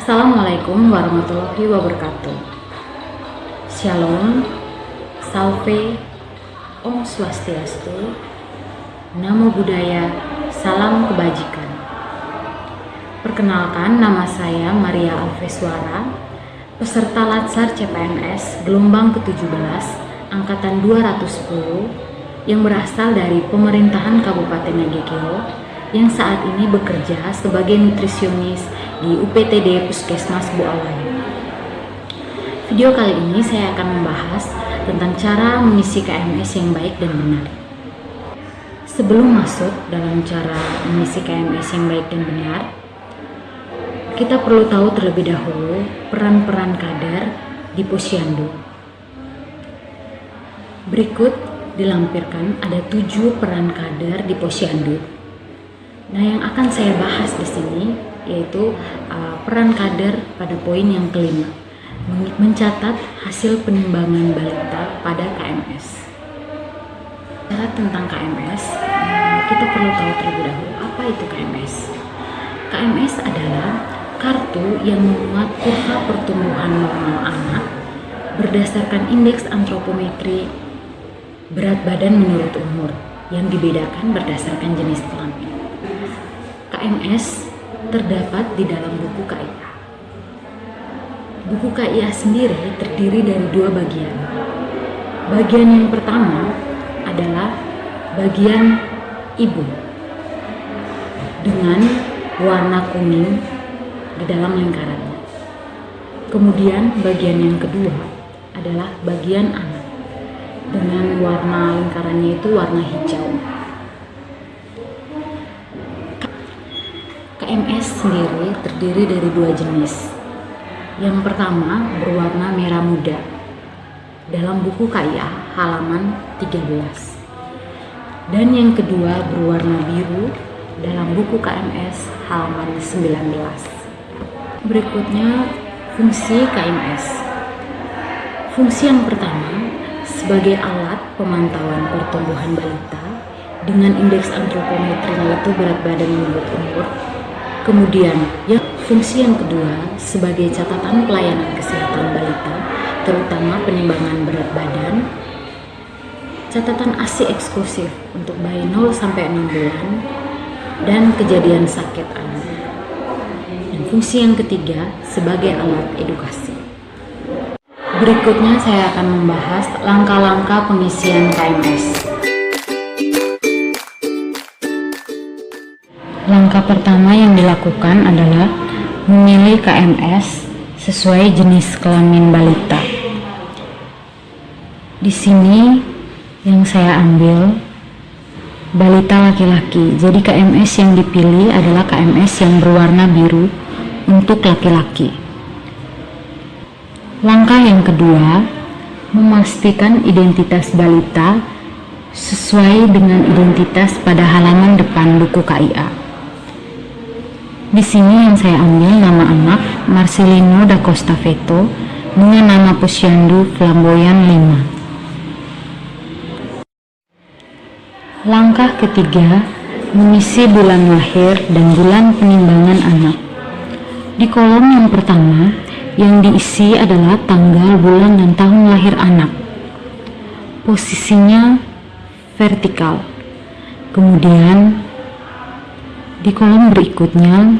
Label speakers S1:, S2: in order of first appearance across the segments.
S1: Assalamualaikum warahmatullahi wabarakatuh. Shalom, Salve, Om Swastiastu, Namo Buddhaya, Salam Kebajikan. Perkenalkan, nama saya Maria Alveswara, peserta Latsar CPNS gelombang ke-17 angkatan 210 yang berasal dari pemerintahan Kabupaten Nagekeo yang saat ini bekerja sebagai nutrisionis di UPTD Puskesmas Buawayu. Video kali ini saya akan membahas tentang cara mengisi KMS yang baik dan benar. Sebelum masuk dalam cara mengisi KMS yang baik dan benar, kita perlu tahu terlebih dahulu peran-peran kader di Posyandu. Berikut dilampirkan ada 7 peran kader di Posyandu. Nah, yang akan saya bahas di sini yaitu peran kader pada poin yang kelima, mencatat hasil penimbangan balita pada KMS. Bicara tentang KMS, kita perlu tahu terlebih dahulu apa itu KMS. KMS adalah kartu yang memuat kurva pertumbuhan normal anak berdasarkan indeks antropometri berat badan menurut umur yang dibedakan berdasarkan jenis kelamin. KMS terdapat di dalam buku KIA. Buku KIA sendiri terdiri dari 2 bagian. Bagian yang pertama adalah bagian ibu dengan warna kuning di dalam lingkarannya. Kemudian bagian yang kedua adalah bagian anak dengan warna lingkarannya itu warna hijau. KMS sendiri terdiri dari 2 jenis. Yang pertama berwarna merah muda dalam buku KIA halaman 13. Dan yang kedua berwarna biru dalam buku KMS halaman 19. Berikutnya fungsi KMS. Fungsi yang pertama sebagai alat pemantauan pertumbuhan balita dengan indeks antropometrinya itu berat badan menurut umur. Kemudian, fungsi yang kedua sebagai catatan pelayanan kesehatan balita, terutama penimbangan berat badan, catatan ASI eksklusif untuk bayi 0-6 bulan, dan kejadian sakit anak. Dan fungsi yang ketiga sebagai alat edukasi. Berikutnya saya akan membahas langkah-langkah pengisian KMS. Langkah pertama yang dilakukan adalah memilih KMS sesuai jenis kelamin balita. Di sini yang saya ambil balita laki-laki. Jadi KMS yang dipilih adalah KMS yang berwarna biru untuk laki-laki. Langkah yang kedua, memastikan identitas balita sesuai dengan identitas pada halaman depan buku KIA. Di sini yang saya ambil nama anak Marcelino da Costa Veto dengan nama Posyandu Flamboyan 5. Langkah ketiga, mengisi bulan lahir dan bulan penimbangan anak. Di kolom yang pertama, yang diisi adalah tanggal, bulan, dan tahun lahir anak. Posisinya vertikal. Kemudian di kolom berikutnya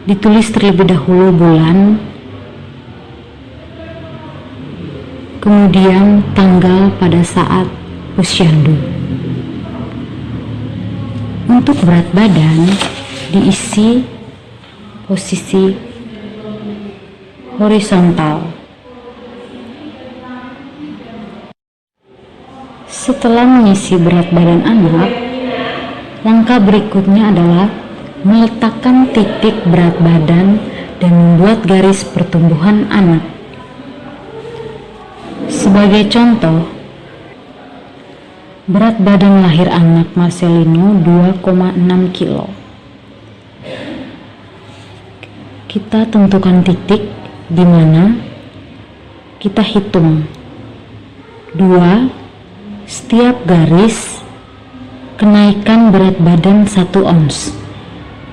S1: ditulis terlebih dahulu bulan, kemudian tanggal pada saat posyandu. Untuk berat badan diisi posisi horizontal. Setelah mengisi berat badan anak, langkah berikutnya adalah meletakkan titik berat badan dan membuat garis pertumbuhan anak. Sebagai contoh, berat badan lahir anak Marcelino 2,6 kilo. Kita tentukan titik di mana kita hitung 2 setiap garis kenaikan berat badan 1 ons.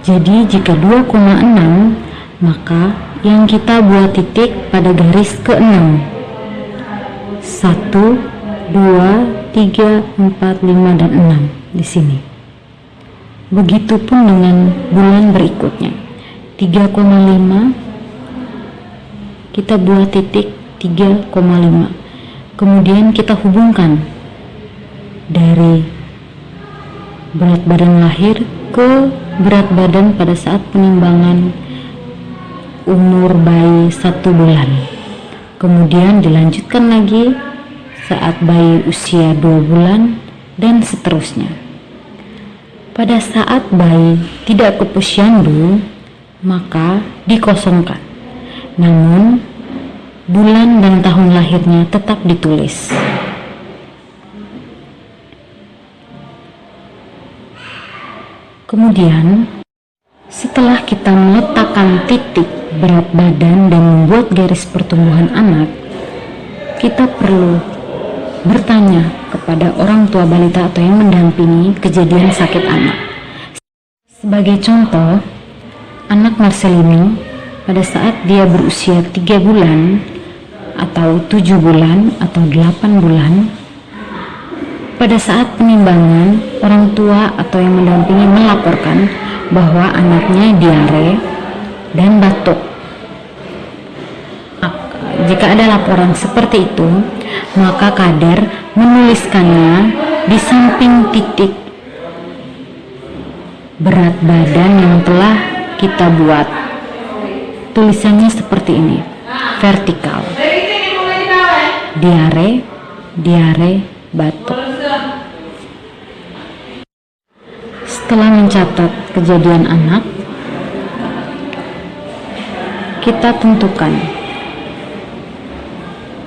S1: Jadi jika 2,6 maka yang kita buat titik pada garis ke-6. 1, 2, 3, 4, 5, dan 6 di sini. Begitupun dengan bulan berikutnya. 3,5 kita buat titik 3,5. Kemudian kita hubungkan dari berat badan lahir ke berat badan pada saat penimbangan umur bayi 1 bulan. Kemudian dilanjutkan lagi saat bayi usia 2 bulan dan seterusnya. Pada saat bayi tidak ke posyandu, maka dikosongkan. Namun bulan dan tahun lahirnya tetap ditulis. Kemudian setelah kita meletakkan titik berat badan dan membuat garis pertumbuhan anak, kita perlu bertanya kepada orang tua balita atau yang mendampingi kejadian sakit anak. Sebagai contoh, anak Marcelino pada saat dia berusia 3 bulan atau 7 bulan atau 8 bulan, pada saat penimbangan, orang tua atau yang mendampingi melaporkan bahwa anaknya diare dan batuk. Jika ada laporan seperti itu, maka kader menuliskannya di samping titik berat badan yang telah kita buat. Tulisannya seperti ini, vertikal. Diare, diare, batuk. Setelah mencatat kejadian anak, kita tentukan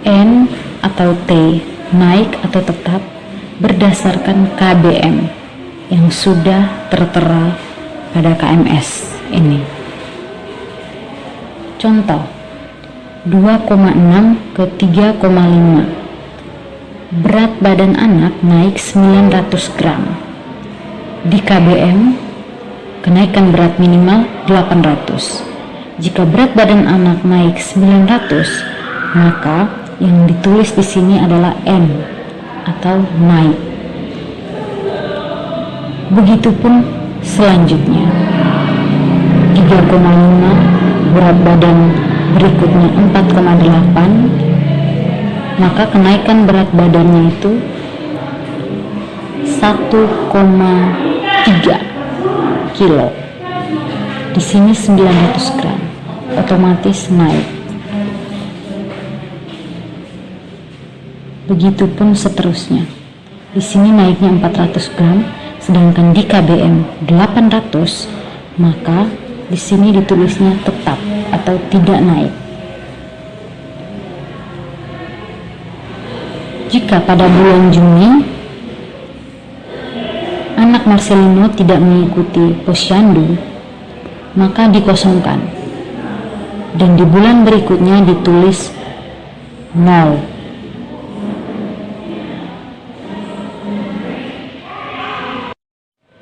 S1: N atau T, naik atau tetap, berdasarkan KBM yang sudah tertera pada KMS ini. Contoh 2,6 ke 3,5, berat badan anak naik 900 gram. Di KBM, kenaikan berat minimal 800. Jika berat badan anak naik 900, maka yang ditulis di sini adalah N atau naik. Begitupun selanjutnya. 3,5, berat badan berikutnya 4,8, maka kenaikan berat badannya itu 1,3 kilo. Di sini 900 gram, otomatis naik. Begitupun seterusnya. Di sini naiknya 400 gram, sedangkan di KBM 800, maka di sini ditulisnya tetap atau tidak naik. Jika pada bulan Juni anak Marcelino tidak mengikuti posyandu, maka dikosongkan dan di bulan berikutnya ditulis 0.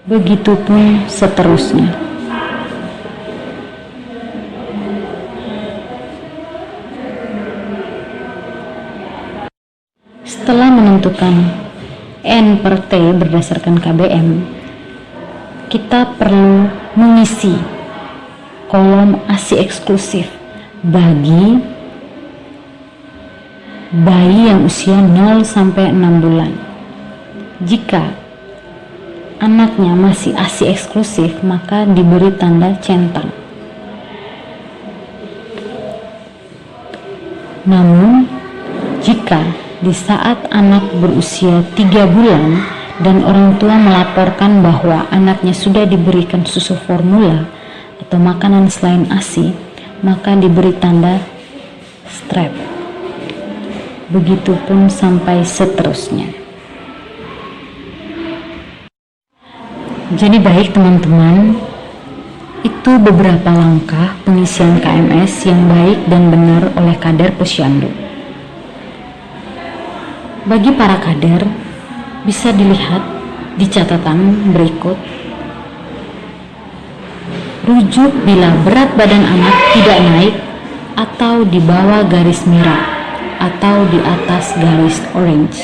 S1: Begitupun seterusnya. Setelah menentukan N per T berdasarkan KBM, kita perlu mengisi kolom ASI eksklusif bagi bayi yang usia 0 sampai 6 bulan. Jika anaknya masih ASI eksklusif, maka diberi tanda centang. Namun, jika di saat anak berusia 3 bulan dan orang tua melaporkan bahwa anaknya sudah diberikan susu formula atau makanan selain ASI, maka diberi tanda strap. Begitupun sampai seterusnya. Jadi baik teman-teman, itu beberapa langkah pengisian KMS yang baik dan benar oleh kader posyandu. Bagi para kader, bisa dilihat di catatan berikut. Rujuk bila berat badan anak tidak naik atau di bawah garis merah atau di atas garis orange.